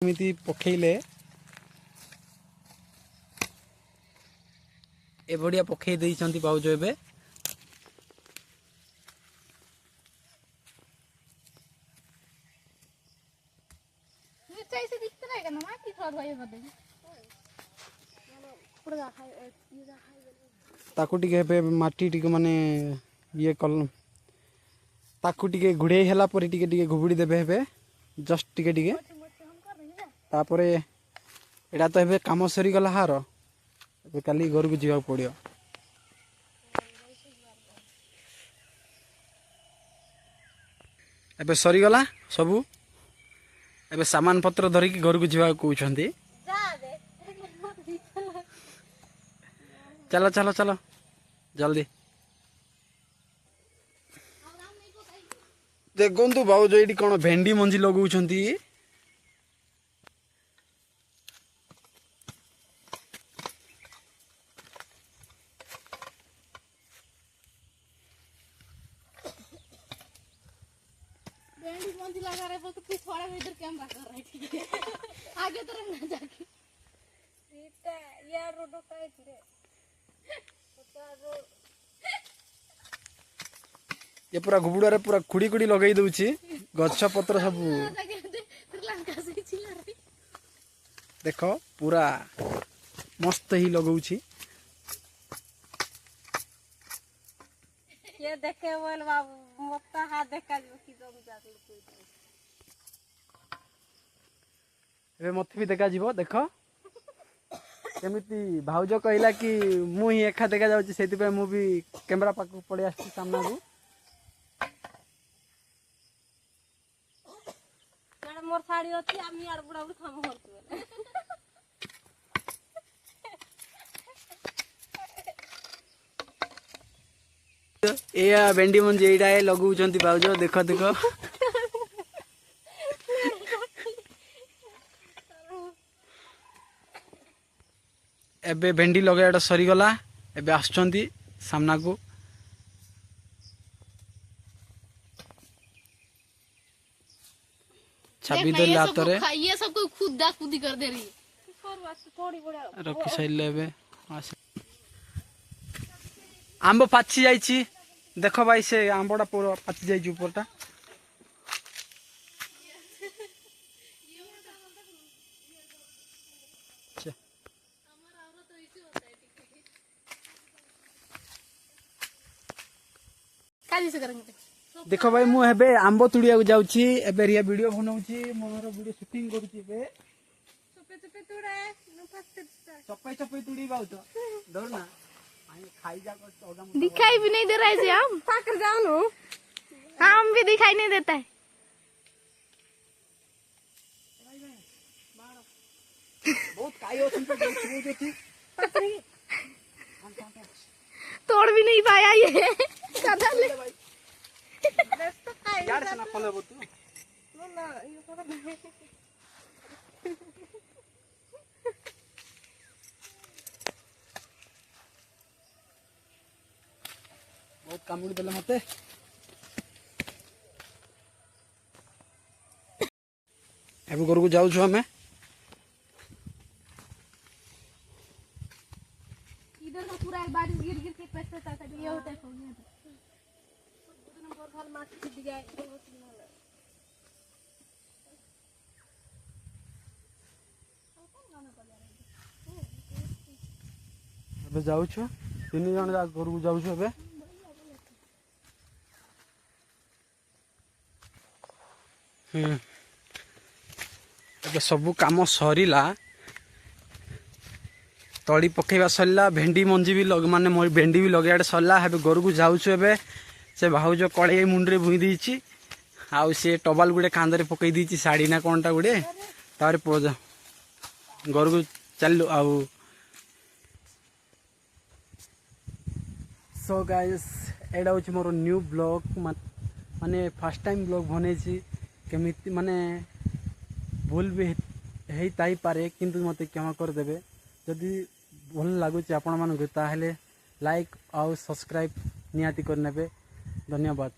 एमती पखले ए बढ़िया पखई देइछंती भाउज एबे ताकू टिके माटी टिके माने ये कल ताकू टिके घुड़े हैला परे टिके टिके घुबुड़ी देबे हेबे जस्ट टिके टिके तापरे एडा तो हेबे काम सरी गला हार एबे काली घर को जीवा पड़ियो एबे सरी गला सबू एबे सामान पत्र धरी की घर को जीवा कहउछंती चलो चलो चलो जल्दी देखु भाउज ये कौन भेंडी मंजी लगौछंती भेंडी मंजी लगा रहे तो फिर थोड़ा इधर कैमरा कर रही थी आगे तरफ ना जाके सीता यार रोड काहे रे ये पूरा गुबुड़ा रे पूरा खुड़ी खुड़ी लगई दउची गछ पत्र सब देखो पूरा मस्त ही लगौची ये देखे बोल बाबू मत हाथ देखा जो कि जम जात ए मत भी देखा जीवो देखो केमिति भाउज कहला कि मु ही एका देखा जाउची सेति पे मु भी कैमरा पाक पड़े आछि सामना को मोर साड़ी अछि आमी यार बुढ़ा बुढ़ा काम करतु ए भेंडी मंजी एडा लगौछंती भाउज देखो देखो एबे भेंडी लगाटा सरी गला एबे आछंती सामना को छबी दे लात रे ये सब को खुदा खुदी कर दे रही है थोड़ी बड़ा रखी साइले एबे आंब पाची जाइछि देखो भाई से आंबटा पूरा पाची जाइछि ऊपरटा काली से करेंगे देखो भाई मु हेबे आंब तुड़िया जाउछि एबे रिया वीडियो बनाउछि मोर वीडियो शूटिंग करूछि एबे चुपे चुपे तुड़े न फास्ट चपई चपई तुड़ी बाउ तो डर ना खाई जा दिखाई भी नहीं दे रहा है हम पाकर जाओ नो हम भी दिखाई नहीं देता है बहुत काई हो तुम तोड़ भी नहीं पाया ये यार से ना फले बतू ना ये पता नहीं बहुत कामुड़ी देले मते एबे घर को जाउ छु हमें इधर तो पूरा बारिश गिर गिर के पैसे था ये होता है फोन में नंबर घर मार छिप गया एबे जाउ छु तीन जन जा घर को जाउ छु एबे एबे सब काम सरीला तड़ी पकेवा सरला भेंडी मंजी भी माने भेंडी भी लगे सरला हे घर को जाऊँ एबे से भाउज कड़े मुंडे भूई देछि आउ से टबाल गुड़े कांदरे पकई देछि साड़ी ना कोनटा गुड़े तारे पोजा घर को चलु आउ सो गाइस एडा होछि मोर न्यू ब्लॉग माने फर्स्ट टाइम ब्लॉग बनेछि केमिति माने भूल भी हेई ताई पारे किंतु मते क्षमा कर देबे जदि भल लागुच आपण मानक ताहेले लाइक और सब्सक्राइब नियाती कर नेबे धन्यवाद।